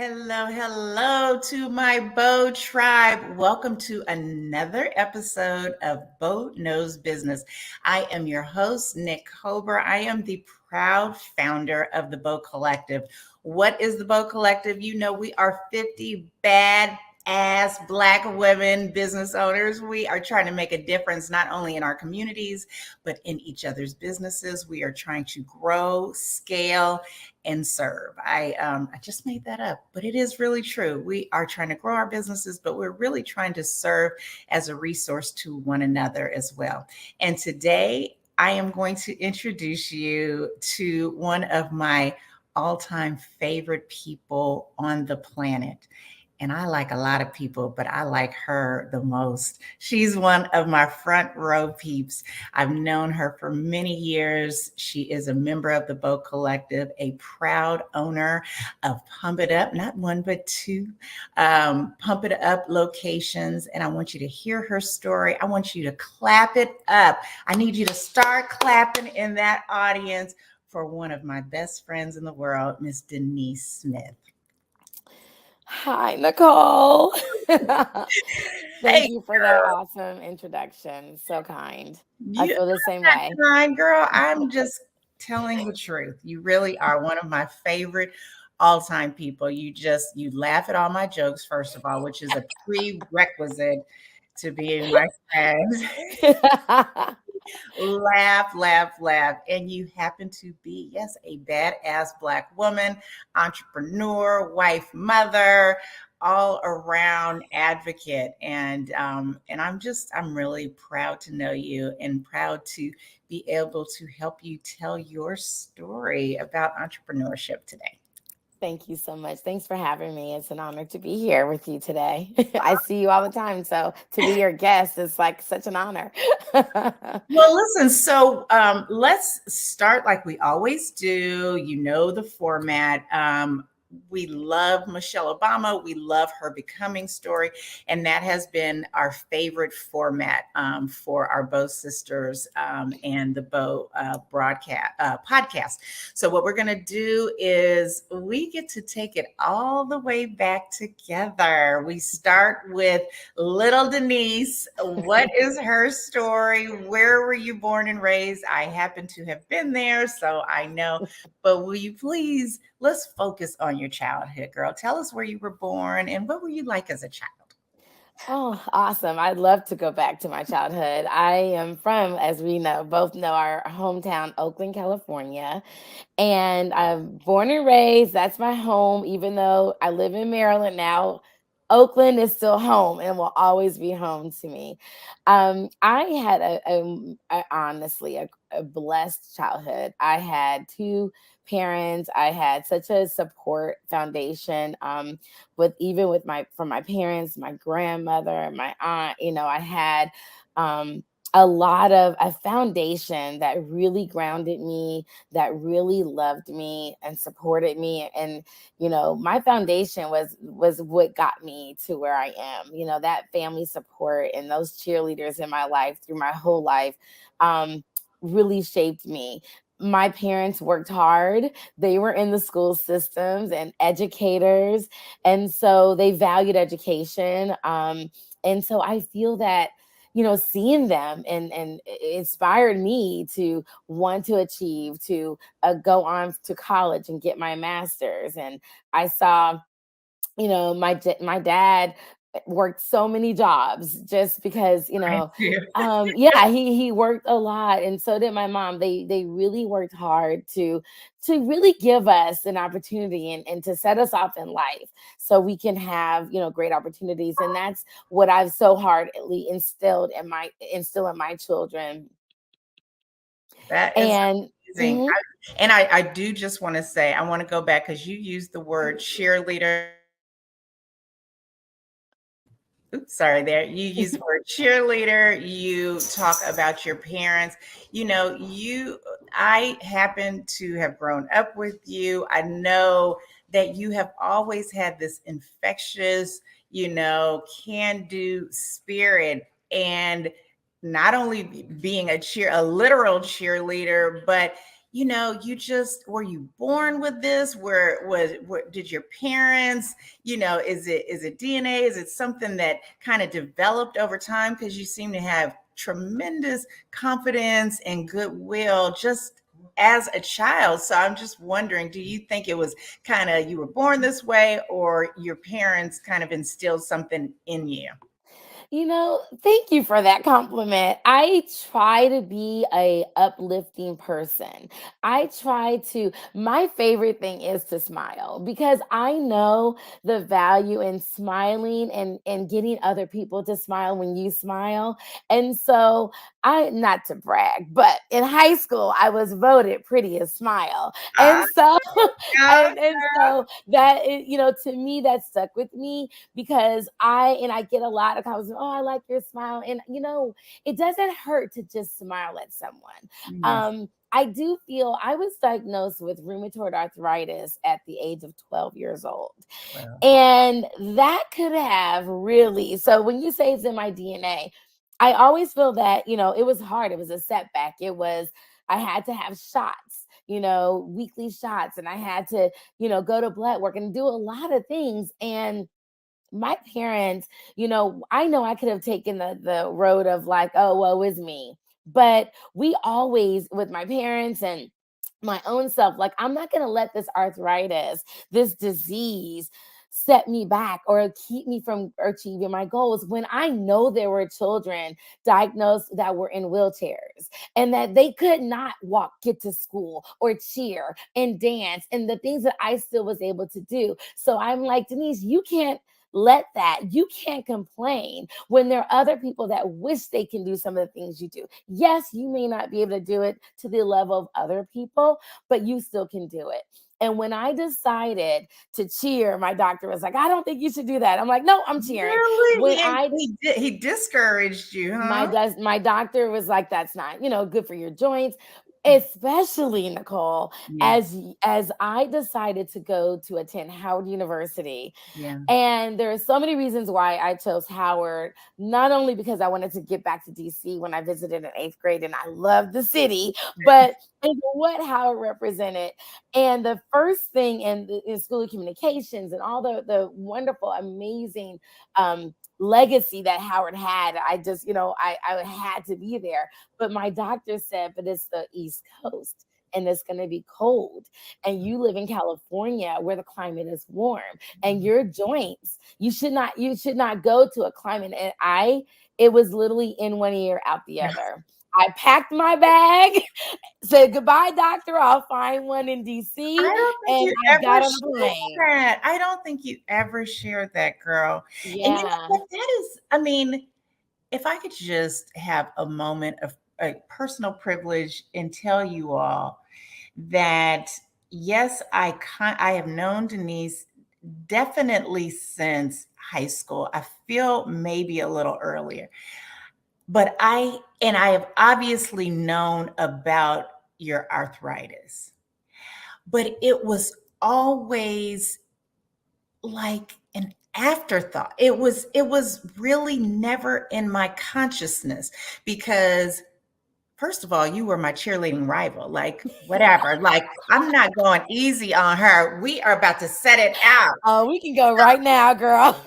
Hello to my Bo tribe. Welcome to another episode of Bo Knows Business. I am your host, Nick Hober. I am the proud founder of the Bo Collective. What is the Bo Collective? You know, we are 50 bad ass Black women business owners. We are trying to make a difference not only in our communities, but in each other's businesses. We are trying to grow, scale, and serve. I just made that up, but it is really true. We are trying to grow our businesses, but we're really trying to serve as a resource to one another as well. And today I am going to introduce you to one of my all-time favorite people on the planet. And I like a lot of people, but I like her the most. She's one of my front row peeps. I've known her for many years. She is a member of the Bo Collective, a proud owner of Pump It Up, not one, but two Pump It Up locations. And I want you to hear her story. I want you to clap it up. I need you to start clapping in that audience for one of my best friends in the world, Miss Denise Smith. Hi, Nicole. Hey, Thank you for that awesome introduction. So kind. I you feel the same not way. kind, girl. I'm just telling the truth. You really are one of my favorite all-time people. You laugh at all my jokes, first of all, which is a prerequisite to being my friend. Laugh, laugh, laugh. And you happen to be, yes, a badass Black woman, entrepreneur, wife, mother, all around advocate. And I'm really proud to know you and proud to be able to help you tell your story about entrepreneurship today. Thank you so much. Thanks for having me. It's an honor to be here with you today. I see you all the time. So to be your guest is like such an honor. Well, listen, so let's start like we always do. You know the format. We love Michelle Obama. We love her becoming story. And that has been our favorite format for our Bo Sisters and the Bo broadcast podcast. So, what we're going to do is we get to take it all the way back together. We start with little Denise. What is her story? Where were you born and raised? I happen to have been there, so I know. But will you please, let's focus on your childhood, girl. Tell us where you were born and what were you like as a child? Oh, awesome. I'd love to go back to my childhood. I am from, as we know, both know our hometown, Oakland, California. And I'm born and raised. That's my home, even though I live in Maryland now. Oakland is still home and will always be home to me. I had honestly a blessed childhood. I had two parents. I had such a support foundation. With my from my parents, my grandmother, my aunt. I had. A lot of a foundation that really grounded me, that really loved me and supported me. And my foundation was what got me to where I am. That family support and those cheerleaders in my life through my whole life really shaped me. My parents worked hard. They were in the school systems and educators, and so they valued education. And so I feel that seeing them and inspired me to want to achieve, to go on to college and get my master's. And I saw, my dad worked so many jobs just because, Thank you. yeah, he worked a lot, and so did my mom. They really worked hard to really give us an opportunity and to set us off in life so we can have great opportunities. And that's what I've so hardly instill in my children. That is And amazing. mhm. I do just want to say, I want to go back because you used the word cheerleader. Oops, sorry there. You use the word cheerleader. You talk about your parents. I happen to have grown up with you. I know that you have always had this infectious, can do spirit. And not only being a literal cheerleader, but you just were you born with this? Did your parents, is it DNA? Is it something that kind of developed over time? Because you seem to have tremendous confidence and goodwill just as a child. So I'm just wondering, do you think it was kind of you were born this way, or your parents kind of instilled something in you? Thank you for that compliment. I try to be a uplifting person. My favorite thing is to smile because I know the value in smiling and getting other people to smile when you smile. And so not to brag, but in high school I was voted prettiest smile. Ah, And so yeah, and so that is, to me that stuck with me because I get a lot of comments, oh, I like your smile. And it doesn't hurt to just smile at someone. yes. I do feel I was diagnosed with rheumatoid arthritis at the age of 12 years old. Well, And that could have really, so when you say it's in my DNA, I always feel that, it was hard. It was a setback. I had to have shots, weekly shots, and I had to, go to blood work and do a lot of things. And my parents, I know I could have taken the road of like, oh, woe is me. But we always, with my parents and my own self, like, I'm not going to let this arthritis, this disease, set me back or keep me from achieving my goals when I know there were children diagnosed that were in wheelchairs and that they could not walk, get to school or cheer and dance and the things that I still was able to do. So I'm like, Denise, you can't complain when there are other people that wish they can do some of the things you do. Yes, you may not be able to do it to the level of other people, but you still can do it. And when I decided to cheer, my doctor was like, I don't think you should do that. I'm like, no, I'm cheering. really? When I He discouraged you, huh? my doctor was like, that's not, good for your joints, especially Nicole, Yeah, as I decided to go to attend Howard University. yeah. And there are so many reasons why I chose Howard, not only because I wanted to get back to DC when I visited in 8th grade and I loved the city, but what Howard represented. And the first thing in School of Communications and all the wonderful, amazing legacy that Howard had, I had to be there. But my doctor said, but it's the East Coast and it's going to be cold. And you live in California where the climate is warm and your joints, you should not go to a climate. And it was literally in one ear, out the other. I packed my bag, said goodbye, doctor. I'll find one in I DC. don't think And you I ever got on a shared plane. that. I don't think you ever shared that, girl. And you know Yeah. what? That is, I mean, if I could just have a moment of a personal privilege and tell you all that, yes, I have known Denise definitely since high school. I feel maybe a little earlier. But I have obviously known about your arthritis, but it was always like an afterthought. It was really never in my consciousness because first of all, you were my cheerleading rival. Like whatever. Like I'm not going easy on her. We are about to set it out. Oh, we can go right now, girl.